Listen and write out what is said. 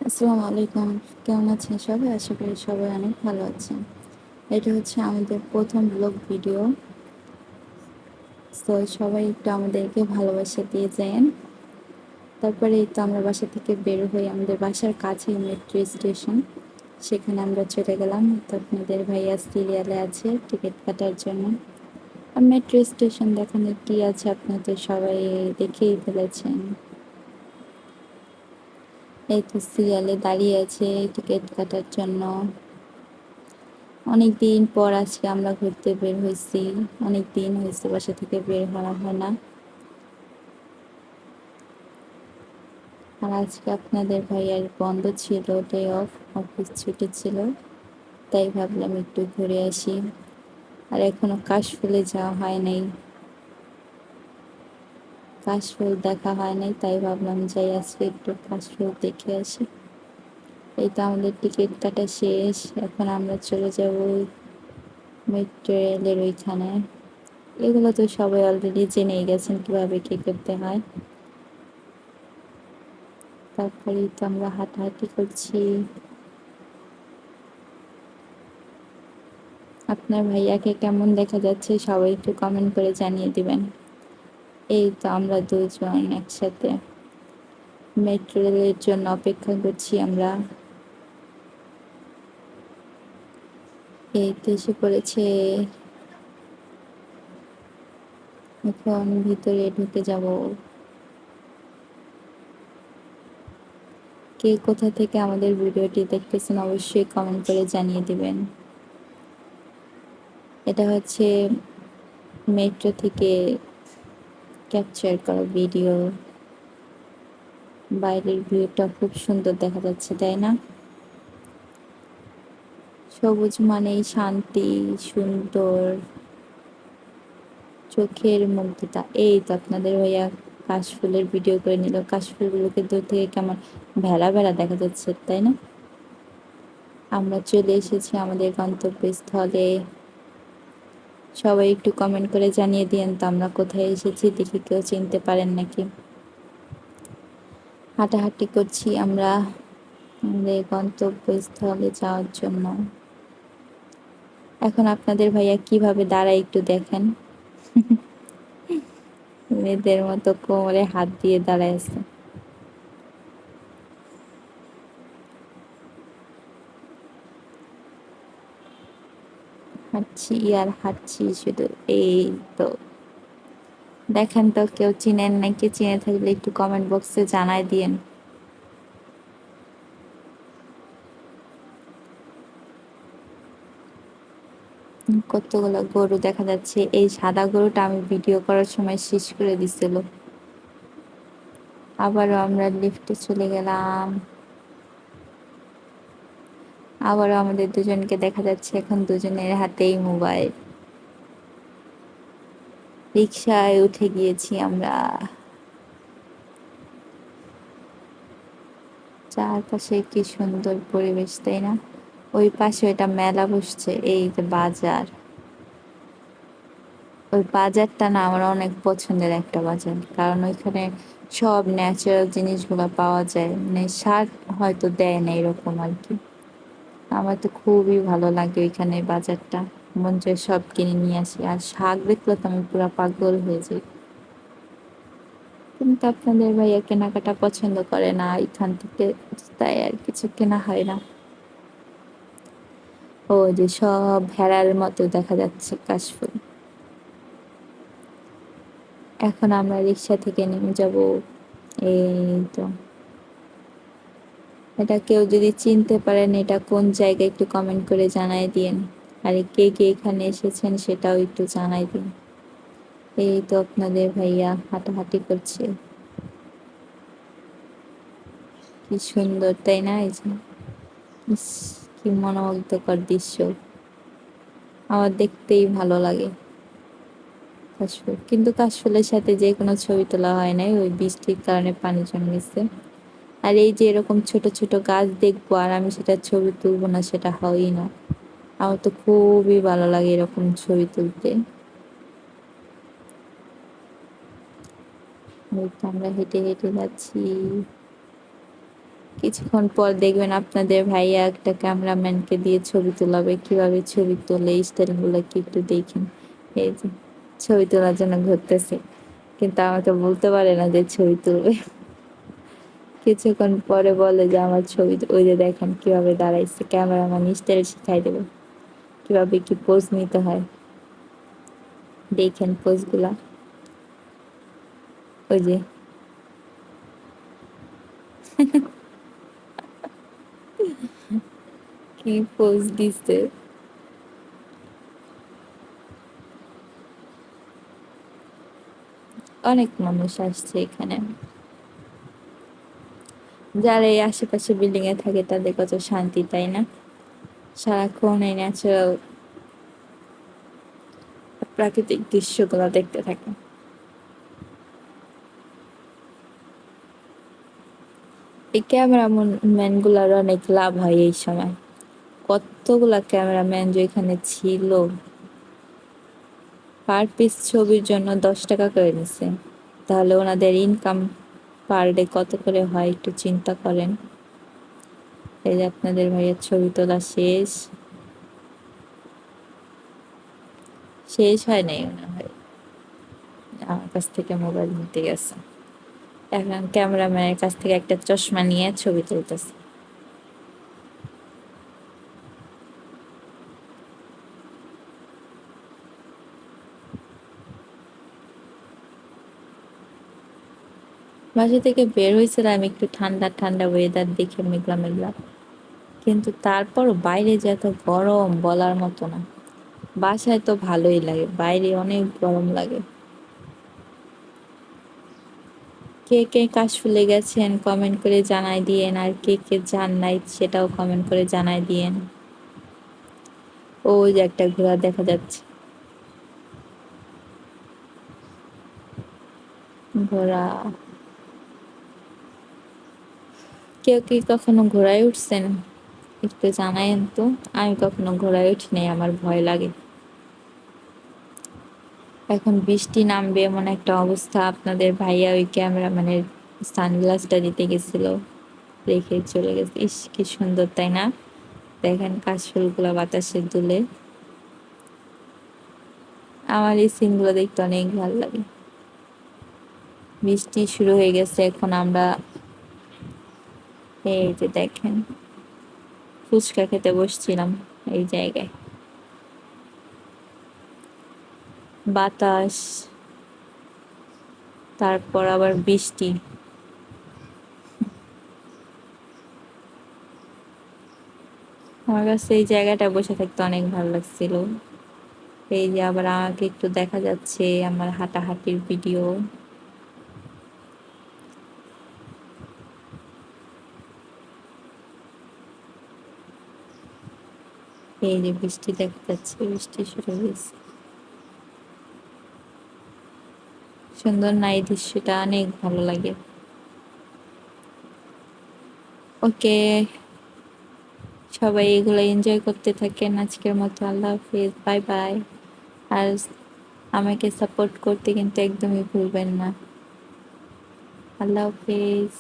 আসসালামু আলাইকুম। কেমন আছেন সবাই? আশা করি সবাই অনেক ভালো আছেন। এটা হচ্ছে আমাদের প্রথম ব্লগ ভিডিও। তো সবাই একটু আমাদেরকে ভালোবাসা দিয়ে যায়েন। তারপরে এই তো আমরা বাসা থেকে বের হই, আমাদের বাসার কাছেই মেট্রো স্টেশন। সেখানে আমরা চলে গেলাম। তো আপনাদের ভাইয়া সিরিয়ালে আছে টিকিট কাটার জন্য। আর মেট্রো স্টেশন দেখানোর কি আছে, আপনাদের সবাই দেখেই ফেলেছেন। এই তো সিরিয়ালে দাঁড়িয়ে আছে টিকিট কাটার জন্য। অনেক দিন পর আজকে আমরা ঘুরতে বের হয়েছি। অনেক দিন হয়েছে বাসা থেকে বের হওয়া হয় না। আর আজকে আপনাদের ভাইয়ার বন্ধ ছিল, ডে অফ, অফিস ছুটি ছিল, তাই ভাবলাম একটু ঘুরে আসি। আর এখনো কাশফুলে যাওয়া হয় নাই, কাশফুল দেখা হয় নাই, তাই ভাবলাম যাই আজকে একটু কাশফুল দেখে আসি। এই তো আমাদের টিকিট কাটা শেষ, এখন আমরা চলে যাব মেট্রো রেলের ওইখানে। এগুলো তো সবাই অলরেডি জেনেই গেছেন কিভাবে কি করতে হয়। তারপরেই তো আমরা হাঁটাহাঁটি করছি। আপনার ভাইয়াকে কেমন দেখা যাচ্ছে সবাই একটু কমেন্ট করে জানিয়ে দিবেন। এই তো আমরা দুজন একসাথে মেট্রো রেলের জন্য অপেক্ষা করছি আমরা। এই তো এসে পড়েছে, এখন ভিতরে ঢুকে যাব। কে কোথা থেকে আমাদের ভিডিওটি দেখতেছেন অবশ্যই কমেন্ট করে জানিয়ে দিবেন। এটা হচ্ছে মেট্রো থেকে ক্যাপচার করা ভিডিও। বাইরের ভিউটা খুব সুন্দর দেখা যাচ্ছে, তাই না? সবুজ মানেই শান্তি, সুন্দর, চোখের মুগ্ধতা। এই তো আপনাদের ভাইয়া কাশফুলের ভিডিও করে নিল। কাশফুলগুলোকে দূর থেকে কেমন ভেড়া ভেড়া দেখা যাচ্ছে, তাই না? আমরা চলে এসেছি আমাদের গন্তব্যস্থলে। সবাই একটু কমেন্ট করে জানিয়ে দিয়েন তো আমরা কোথায় এসেছি, দেখি কেউ চিনতে পারেন নাকি। হাঁটাহাঁটি করছি আমরা আমাদের গন্তব্যস্থলে যাওয়ার জন্য। এখন আপনাদের ভাইয়া কিভাবে দাঁড়ায় একটু দেখেন। মেয়েদের মতো কোমরে হাত দিয়ে দাঁড়ায় আছে। হাঁটছি আর হাঁটছি শুধু। এই তো দেখেন তো কেউ চিনেন নাকি, চিনে থাকলে একটু কমেন্ট বক্সে জানাই দিয়েন। কতগুলো গরু দেখা যাচ্ছে। এই সাদা গরুটা আমি ভিডিও করার সময় শেষ করে দিছিল। আবারও আমরা লিফটে চলে গেলাম। আবারও আমাদের দুজনকে দেখা যাচ্ছে এখন দুজনের হাতেই মোবাইল। রিক্সায় উঠে গিয়েছি আমরা। চারপাশে কি সুন্দর পরিবেশ, তাই না? ওই পাশে এটা মেলা বসছে, এই যে বাজার। ওই বাজারটা না আমার অনেক পছন্দের একটা বাজার, কারণ ওইখানে সব ন্যাচারাল জিনিসগুলো পাওয়া যায়, মানে সার হয়তো দেয় না এরকম আর কি। আমার তো খুবই ভালো লাগে ওইখানে বাজারটা, মন চায় সব কিনে নিয়ে আসি। আর শাক দেখলে তো আমি পুরো পাগল হয়ে যাই। কিন্তু আপনাদের ভাইয়া কেনাকাটা পছন্দ করে না এখান থেকে, তাই আর কিছু কেনা হয় না। ও যে সব ভেড়ার মতো দেখা যাচ্ছে কাশফুল। এখন আমরা রিক্সা থেকে নেমে যাব। এই তো, এটা কেউ যদি চিনতে পারেন এটা কোন জায়গায় একটু কমেন্ট করে জানাই দিন। আর কে কে এখানে এসেছেন সেটাও একটু জানাই দিন। এই তো আপনাদের ভাইয়া হাঁটাহাঁটি করছে। কি সুন্দর, তাই না? এই যে ইস, কি মনোমুগ্ধকর দৃশ্য। আমার দেখতেই ভালো লাগে কাশফুল। কিন্তু কাশফুলের সাথে যে কোনো ছবি তোলা হয় নাই, ওই বৃষ্টির কারণে পানি জমে গেছে। আর এই যে এরকম ছোট ছোট গাছ দেখবো আর আমি সেটা ছবি তুলবো না, সেটা হয়ই না। আমার তো খুবই ভালো লাগে এরকম ছবি তুলতে। এই তো আমরা হেঁটে হেঁটে যাচ্ছি। কিছুক্ষণ পর দেখবেন আপনাদের ভাইয়া একটা ক্যামেরাম্যানকে দিয়ে ছবি তোলাবে, কিভাবে ছবি তোলে স্টাইল গুলো কি একটু দেখেন। এই যে ছবি তোলার জন্য ঘুরতেছে, কিন্তু আমাকে বলতে পারে না যে ছবি তুলবে। কিছুক্ষণ পরে বলে যে আমার ছবি ওই যে দেখেন কিভাবে দাঁড়াইছে, ক্যামেরাম্যান স্টাইল শিখাই দেবে কিভাবে কি পোজ নিতে হয়। দেখেন পোজ গুলা, ওই যে কি পোজ দিচ্ছে। অনেক মানুষ আসছে এখানে, যারা এই আশেপাশে বিল্ডিং এ থাকে তাদের কত শান্তি, তাই না? সারাক্ষণ এই ন্যাচারাল প্রাকৃতিক দৃশ্যগুলো দেখতে থাকে। এই ক্যামেরাম্যান গুলার অনেক লাভ হয় এই সময়। কতগুলা ক্যামেরাম্যান যে এখানে ছিল, পার পিস ছবির জন্য 10 টাকা করে নিছে। তাহলে ওনাদের ইনকাম পার ডে কত করে হয় একটু চিন্তা করেন। এই যে আপনাদের ভাইয়ের ছবি তোলা শেষ, শেষ হয় নাই মনে হয়, আমার কাছ থেকে মোবাইল নিতে গেছে। এখন ক্যামেরাম্যানের কাছ থেকে একটা চশমা নিয়ে ছবি তুলতেছে। বাসা থেকে বের হয়েছিলাম একটু ঠান্ডা ঠান্ডা ওয়েদার দেখে, মেঘলা মেঘলা, কিন্তু তারপরও বাইরে যে এত গরম বলার মতো না। বাসায় তো ভালোই লাগে, বাইরে অনেক গরম লাগে। কে কে কাশফুলে গেছেন কমেন্ট করে জানাই দিয়েন, আর কে কে যান নাই সেটাও কমেন্ট করে জানাই দিয়েন। ওই যে একটা ঘোড়া দেখা যাচ্ছে, ঘোড়া। কেউ কি কখনো ঘোড়ায় উঠছেন একটু জানাইন তো। আমি কখনো ঘোড়ায় উঠি নাই, আমার ভয় লাগে। এখন বৃষ্টি নামবে এমন একটা অবস্থা, আপনাদের ভাইয়া ওই ক্যামেরাম্যানের সানগ্লাসটা দিতে গেছিল, রেখে চলে গেছে। ইস কি সুন্দর, তাই না? দেখেন কাশফুলগুলো বাতাসে দুলে। আমার এই সিনগুলো দেখতে অনেক ভালো লাগে। বৃষ্টি শুরু হয়ে গেছে, এখন আমরা এই যে দেখেন ফুচকা খেতে বসছিলাম এই জায়গায়। বাতাস, তারপর আবার বৃষ্টি। আমার কাছে এই জায়গাটা বসে থাকতে অনেক ভালো লাগছিল। এই যে আবার আমাকে একটু দেখা যাচ্ছে আমার হাঁটাহাঁটির ভিডিও। এই যে বৃষ্টি দেখা যাচ্ছে, বৃষ্টি শুরু হয়েছে। সুন্দর না এই দৃশ্যটা, অনেক ভালো লাগে। ওকে, সবাই এগুলো এনজয় করতে থাকেন। আজকের মতো আল্লাহ হাফিজ, বাই বাই। আর আমাকে সাপোর্ট করতে কিন্তু একদমই ভুলবেন না। আল্লাহ হাফিজ।